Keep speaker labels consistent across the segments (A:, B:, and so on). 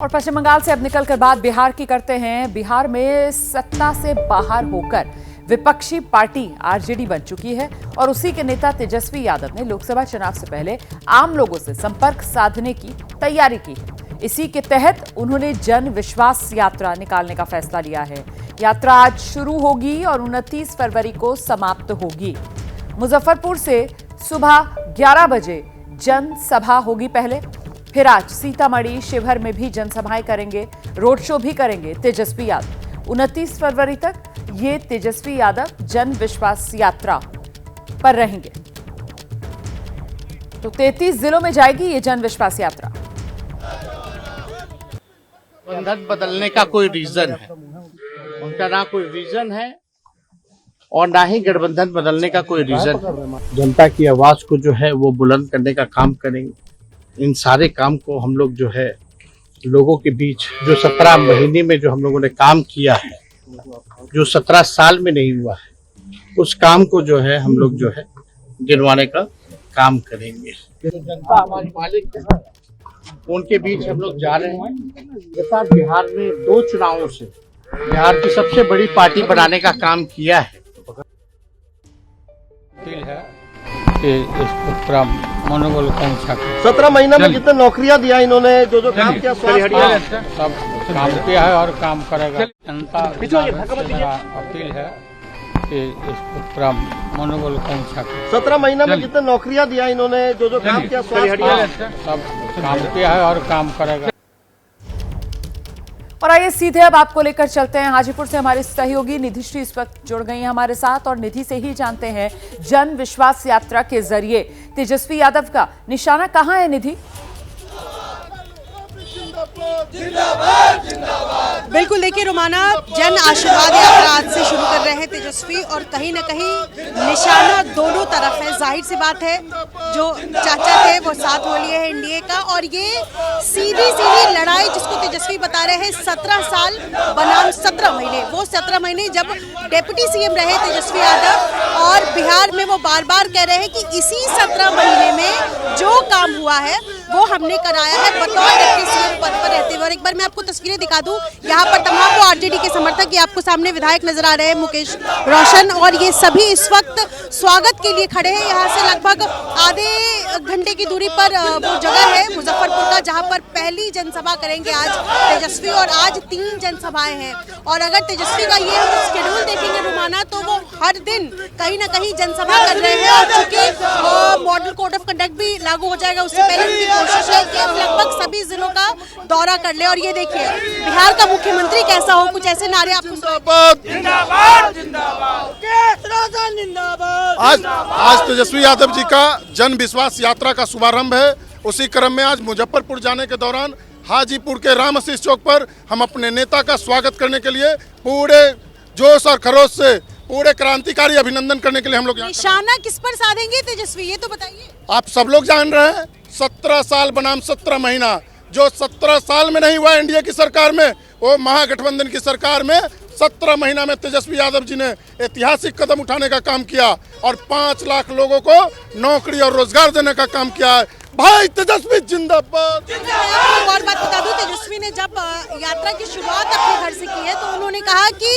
A: और पश्चिम बंगाल से अब निकलकर बात बिहार की करते हैं। बिहार में सत्ता से बाहर होकर विपक्षी पार्टी आरजेडी बन चुकी है और उसी के नेता तेजस्वी यादव ने लोकसभा चुनाव से पहले आम लोगों से संपर्क साधने की तैयारी की है। इसी के तहत उन्होंने जन विश्वास यात्रा निकालने का फैसला लिया है। यात्रा आज शुरू होगी और 29 फरवरी को समाप्त होगी। मुजफ्फरपुर से सुबह 11 बजे जनसभा होगी पहले, फिर आज सीतामढ़ी शिवहर में भी जनसभाएं करेंगे, रोड शो भी करेंगे तेजस्वी यादव। 29 फरवरी तक ये तेजस्वी यादव जन विश्वास यात्रा पर रहेंगे। तो 33 जिलों में जाएगी ये जन विश्वास यात्रा।
B: गठबंधन बदलने का कोई रीजन है, उनका ना कोई रीजन है और ना ही गठबंधन बदलने का कोई रीजन है। जनता की आवाज को जो है वो बुलंद करने का काम करेंगे। इन सारे काम को हम लोग जो है लोगों के बीच जो 17 महीने में जो हम लोगों ने काम किया है, जो 17 साल में नहीं हुआ है, उस काम को जो है हम लोग जो है गिनवाने का काम करेंगे। जो जनता हमारी मालिक है उनके बीच हम लोग जा रहे हैं। बिहार में 2 चुनावों से बिहार की सबसे बड़ी पार्टी बनाने का काम किया है।
C: कि इसको पूरा मनोबल को ऊंचा कर
D: 17 महीना में जितने नौकरियां दिया इन्होंने, जो काम किया,
C: सब काम किया है और काम करेगा। जनता से मेरा अपील है कि इसको पूरा मनोबल को ऊंचा कर
D: 17 महीना में जितने नौकरियां दिया इन्होंने, जो काम किया,
C: सब काम किया है और काम करेगा।
A: और आइए सीधे अब आपको लेकर चलते हैं हाजीपुर से। हमारे सहयोगी निधि श्री इस वक्त जुड़ गई हैं हमारे साथ और निधि से ही जानते हैं जन विश्वास यात्रा के जरिए तेजस्वी यादव का निशाना कहां है। निधि,
E: बिल्कुल, देखिए रोमाना, जन आशीर्वाद यात्रा आज से शुरू कर रहे हैं तेजस्वी और कहीं ना कहीं निशाना दोनों तरफ है। जाहिर सी बात है, जो चाचा थे वो साथ हो लिए है एनडीए का, और ये सीधी लड़ाई जिसको तेजस्वी बता रहे हैं 17 साल बनाम 17 महीने, वो 17 महीने जब डेप्यूटी सीएम रहे तेजस्वी यादव, और बिहार में वो बार बार कह रहे हैं कि इसी 17 महीने में जो काम हुआ है वो हमने कराया है बतौर डिप्टी सीएम पद पर रहते हुए। और एक बार मैं आपको तस्वीरें दिखा दूं, यहाँ पर तमाम आरजेडी के समर्थक, ये आपको सामने विधायक नजर आ रहे हैं मुकेश रोशन, और ये सभी इस वक्त स्वागत के लिए खड़े हैं। यहाँ से लगभग आधे घंटे की दूरी पर वो जगह है मुजफ्फरपुर का, जहाँ पर पहली जनसभा करेंगे आज तेजस्वी, और आज 3 जनसभाएं हैं। और अगर तेजस्वी का ये शेड्यूल देखेंगे रोमाना, तो वो हर दिन कहीं ना कहीं जनसभा कर रहे हैं। और चूंकि मॉडल कोड ऑफ कंडक्ट भी लागू हो जाएगा, उससे पहले उनकी कोशिश है कि लगभग सभी जिलों का दौरा कर ले। और ये देखिए बिहार का मुख्यमंत्री कैसा हो, कुछ ऐसे नारे आपको
F: आज तेजस्वी यादव जी का जन विश्वास यात्रा का शुभारंभ है। उसी क्रम में आज मुजफ्फरपुर जाने के दौरान हाजीपुर के राम आशीष चौक पर हम अपने नेता का स्वागत करने के लिए पूरे जोश और खरोश से, पूरे क्रांतिकारी अभिनंदन करने के लिए हम लोग
E: निशाना किस पर साधेंगे तेजस्वी, ये तो बताइए।
F: आप सब लोग जान रहे हैं 17 साल बनाम 17 महीना, जो 17 साल में नहीं हुआ एनडीए की सरकार में, वो महागठबंधन की सरकार में 17 महीना में तेजस्वी यादव जी ने ऐतिहासिक कदम उठाने का काम किया और 5 लाख लोगों को नौकरी और रोजगार देने का काम किया है। भाई तेजस्वी जिंदाबाद।
E: एक और बात बता दूं, तेजस्वी ने जब यात्रा की शुरुआत अपने घर से की है तो उन्होंने कहा कि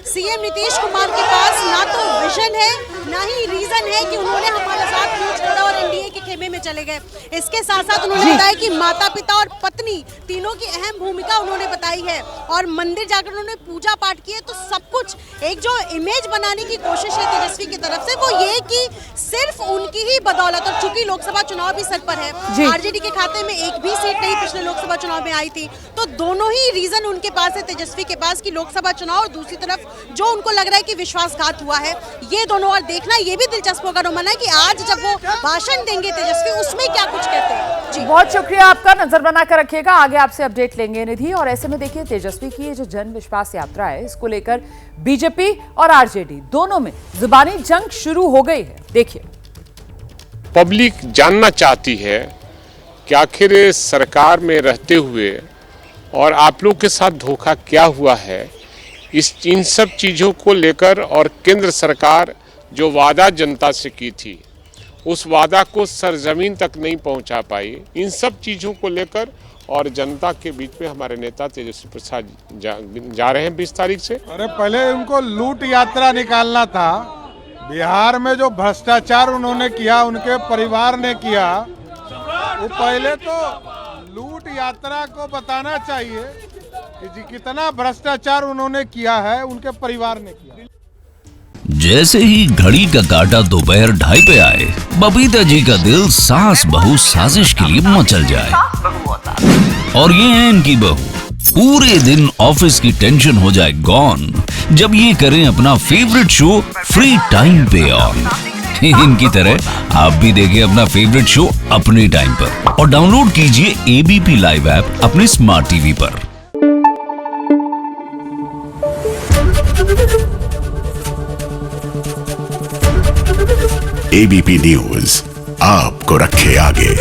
E: सीएम नीतीश कुमार के पास ना तो विजन है ना ही रीजन है कि उन्होंने हमारे साथ न्यूज छोड़ा और एनडीए के खेमे में चले गए। इसके साथ साथ उन्होंने बताया कि माता पिता और पत्नी तीनों की अहम भूमिका उन्होंने बताई है, और मंदिर जाकर उन्होंने पूजा पाठ किए। तो सब कुछ एक जो इमेज बनाने की कोशिश है तेजस्वी की तरफ से, वो ये कि सिर्फ उनकी ही बदौलत, और चूंकि लोकसभा चुनाव भी सर पर है, आरजेडी के खाते में एक भी सीट नहीं पिछले लोकसभा चुनाव में आई थी, तो दोनों ही रीजन उनके पास है तेजस्वी के पास, कि लोकसभा चुनाव और दूसरी तरफ जो उनको लग रहा है कि विश्वासघात हुआ है। ये दोनों, और देखना ये भी दिलचस्प होगा रोमाना कि आज जब वो भाषण देंगे तेजस्वी, उसमें क्या कुछ कहते हैं।
A: जी, बहुत शुक्रिया आपका, नजर बनाकर रखिएगा, आगे आपसे अपडेट लेंगे निधि। और ऐसे में देखिए तेजस्वी की ये जो जन विश्वास यात्रा है, इसको लेकर बीजेपी और आरजेडी दोनों में जुबानी जंग शुरू हो गई है। देखिए,
G: पब्लिक जानना चाहती है कि आखिर सरकार में रहते हुए और आप लोग के साथ धोखा क्या हुआ है, इन सब चीज़ों को लेकर, और केंद्र सरकार जो वादा जनता से की थी उस वादा को सरजमीन तक नहीं पहुंचा पाई। इन सब चीज़ों को लेकर और जनता के बीच में हमारे नेता तेजस्वी प्रसाद जा रहे हैं 20 तारीख से।
H: अरे पहले उनको लूट यात्रा निकालना था। बिहार में जो भ्रष्टाचार उन्होंने किया, उनके परिवार ने किया, वो पहले तो लूट यात्रा को बताना चाहिए कि जी कितना भ्रष्टाचार उन्होंने किया है, उनके परिवार ने किया।
I: जैसे ही घड़ी का काटा दोपहर 2:30 पे आए, बबीता जी का दिल सास बहू साजिश के लिए मचल जाए। और ये है इनकी बहू, पूरे दिन ऑफिस की टेंशन हो जाए गॉन जब ये करें अपना फेवरेट शो फ्री टाइम पे ऑन। इनकी तरह आप भी देखिए अपना फेवरेट शो अपने टाइम पर और डाउनलोड कीजिए एबीपी लाइव ऐप अपने स्मार्ट टीवी पर।
J: एबीपी न्यूज आपको रखे आगे।